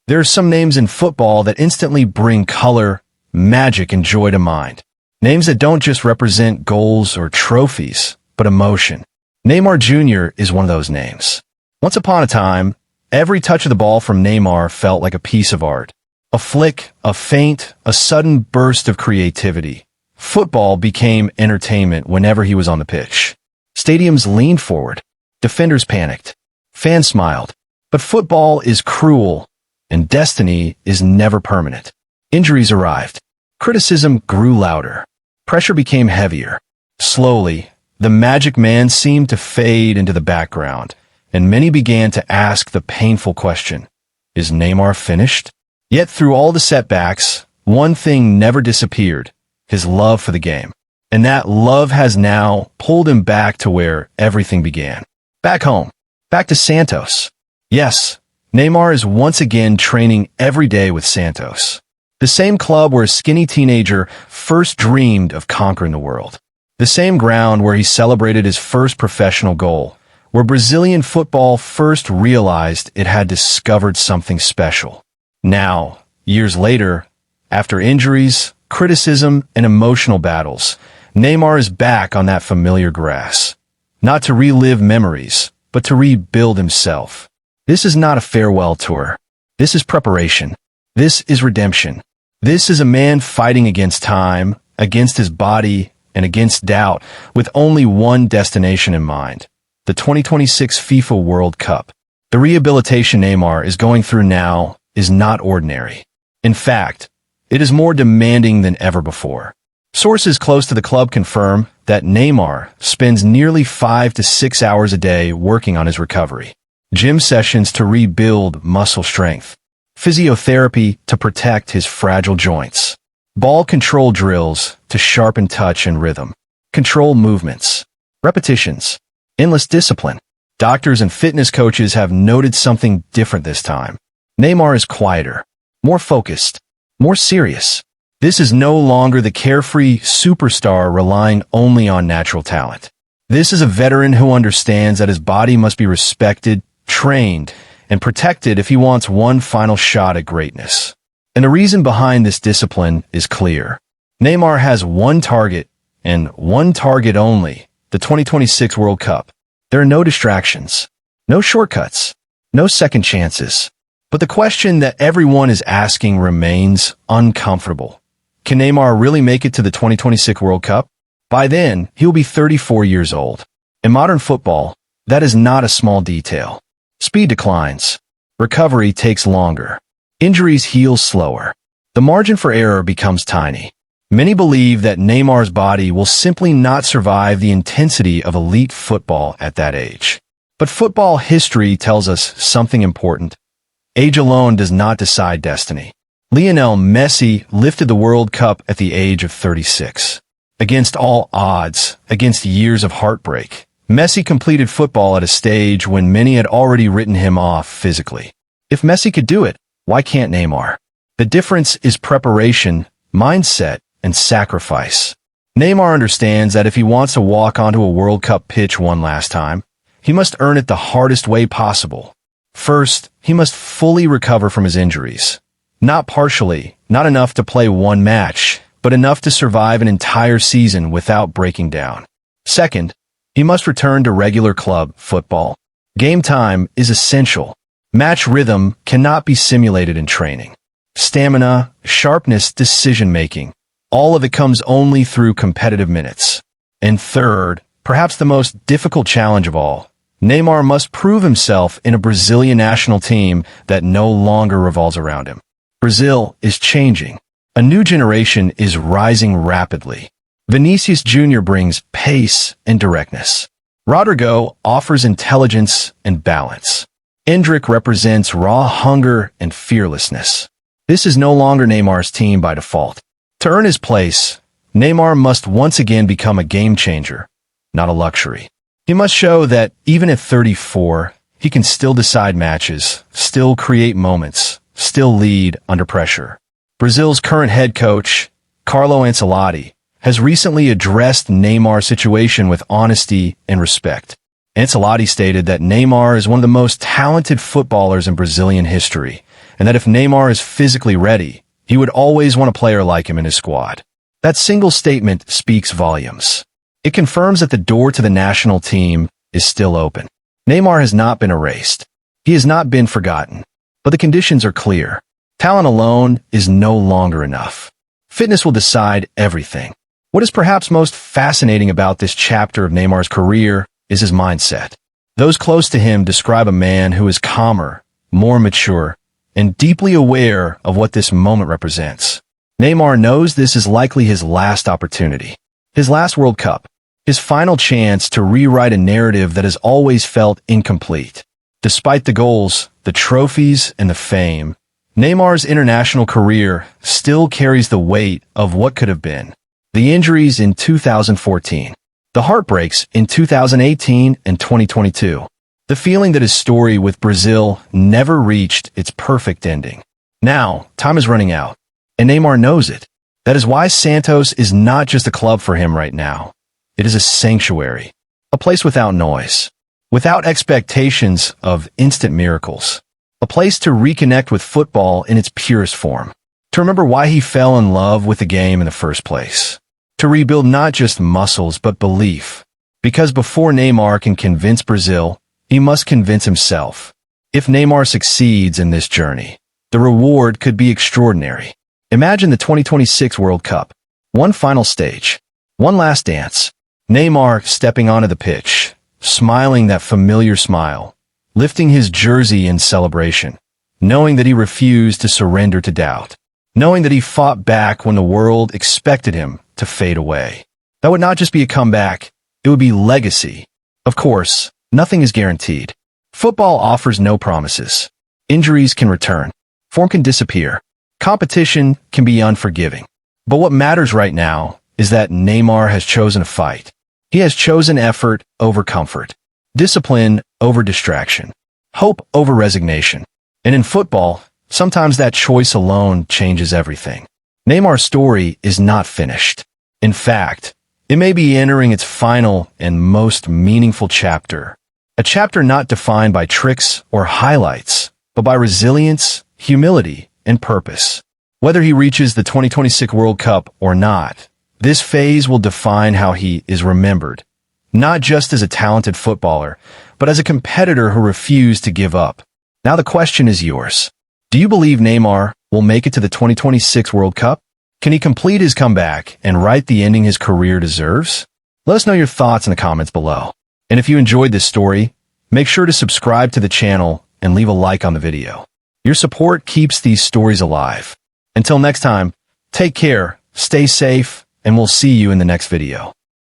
There are some names in football that instantly bring color, magic, and joy to mind. Names that don't just represent goals or trophies, but emotion. Neymar Jr. is one of those names. Once upon a time, every touch of the ball from Neymar felt like a piece of art. A flick, a feint, a sudden burst of creativity. Football became entertainment whenever he was on the pitch. Stadiums leaned forward. Defenders panicked. Fans smiled. But football is cruel, and destiny is never permanent. Injuries arrived. Criticism grew louder. Pressure became heavier. Slowly, the magic man seemed to fade into the background, and many began to ask the painful question, is Neymar finished? Yet through all the setbacks, one thing never disappeared, his love for the game. And that love has now pulled him back to where everything began. Back home. Back to Santos. Yes, Neymar is once again training every day with Santos. The same club where a skinny teenager first dreamed of conquering the world. The same ground where he celebrated his first professional goal, where Brazilian football first realized it had discovered something special. Now, years later, after injuries, criticism, and emotional battles, Neymar is back on that familiar grass. Not to relive memories, but to rebuild himself. This is not a farewell tour. This is preparation. This is redemption. This is a man fighting against time, against his body, and against doubt, with only one destination in mind: the 2026 FIFA World Cup. The rehabilitation Neymar is going through now is not ordinary. In fact, it is more demanding than ever before. Sources close to the club confirm that Neymar spends nearly 5 to 6 hours a day working on his recovery. Gym sessions to rebuild muscle strength. Physiotherapy to protect his fragile joints. Ball control drills to sharpen touch and rhythm. Control movements. Repetitions. Endless discipline. Doctors and fitness coaches have noted something different this time. Neymar is quieter, more focused, more serious. This is no longer the carefree superstar relying only on natural talent. This is a veteran who understands that his body must be respected, trained, and protected if he wants one final shot at greatness. And the reason behind this discipline is clear. Neymar has one target, and one target only: the 2026 World Cup. There are no distractions, no shortcuts, no second chances. But the question that everyone is asking remains uncomfortable. Can Neymar really make it to the 2026 World Cup? By then, he'll be 34 years old. In modern football, that is not a small detail. Speed declines. Recovery takes longer. Injuries heal slower. The margin for error becomes tiny. Many believe that Neymar's body will simply not survive the intensity of elite football at that age. But football history tells us something important. Age alone does not decide destiny. Lionel Messi lifted the World Cup at the age of 36. Against all odds, against years of heartbreak, Messi completed football at a stage when many had already written him off physically. If Messi could do it, why can't Neymar? The difference is preparation, mindset, and sacrifice. Neymar understands that if he wants to walk onto a World Cup pitch one last time, he must earn it the hardest way possible. First, he must fully recover from his injuries. Not partially, not enough to play one match, but enough to survive an entire season without breaking down. Second, he must return to regular club football. Game time is essential. Match rhythm cannot be simulated in training. Stamina, sharpness, decision-making, all of it comes only through competitive minutes. And third, perhaps the most difficult challenge of all, Neymar must prove himself in a Brazilian national team that no longer revolves around him. Brazil is changing. A new generation is rising rapidly. Vinicius Jr. brings pace and directness. Rodrigo offers intelligence and balance. Endrick represents raw hunger and fearlessness. This is no longer Neymar's team by default. To earn his place, Neymar must once again become a game changer, not a luxury. He must show that even at 34, he can still decide matches, still create moments, still lead under pressure. Brazil's current head coach, Carlo Ancelotti, has recently addressed Neymar's situation with honesty and respect. Ancelotti stated that Neymar is one of the most talented footballers in Brazilian history, and that if Neymar is physically ready, he would always want a player like him in his squad. That single statement speaks volumes. It confirms that the door to the national team is still open. Neymar has not been erased. He has not been forgotten. But the conditions are clear. Talent alone is no longer enough. Fitness will decide everything. What is perhaps most fascinating about this chapter of Neymar's career is his mindset. Those close to him describe a man who is calmer, more mature, and deeply aware of what this moment represents. Neymar knows this is likely his last opportunity, his last World Cup, his final chance to rewrite a narrative that has always felt incomplete. Despite the goals, the trophies, and the fame, Neymar's international career still carries the weight of what could have been. The injuries in 2014, the heartbreaks in 2018 and 2022, the feeling that his story with Brazil never reached its perfect ending. Now, time is running out, and Neymar knows it. That is why Santos is not just a club for him right now. It is a sanctuary, a place without noise, without expectations of instant miracles, a place to reconnect with football in its purest form, to remember why he fell in love with the game in the first place, to rebuild not just muscles but belief, because before Neymar can convince Brazil, he must convince himself. If Neymar succeeds in this journey, the reward could be extraordinary. Imagine the 2026 World Cup, one final stage, one last dance, Neymar stepping onto the pitch, smiling that familiar smile, lifting his jersey in celebration, knowing that he refused to surrender to doubt, knowing that he fought back when the world expected him to fade away. That would not just be a comeback, it would be legacy. Of course, nothing is guaranteed. Football offers no promises. Injuries can return. Form can disappear. Competition can be unforgiving. But what matters right now is that Neymar has chosen a fight. He has chosen effort over comfort, discipline over distraction, hope over resignation. And in football, sometimes that choice alone changes everything. Neymar's story is not finished. In fact, it may be entering its final and most meaningful chapter. A chapter not defined by tricks or highlights, but by resilience, humility, and purpose. Whether he reaches the 2026 World Cup or not, this phase will define how he is remembered, not just as a talented footballer, but as a competitor who refused to give up. Now the question is yours. Do you believe Neymar will make it to the 2026 World Cup? Can he complete his comeback and write the ending his career deserves? Let us know your thoughts in the comments below. And if you enjoyed this story, make sure to subscribe to the channel and leave a like on the video. Your support keeps these stories alive. Until next time, take care, stay safe, and we'll see you in the next video.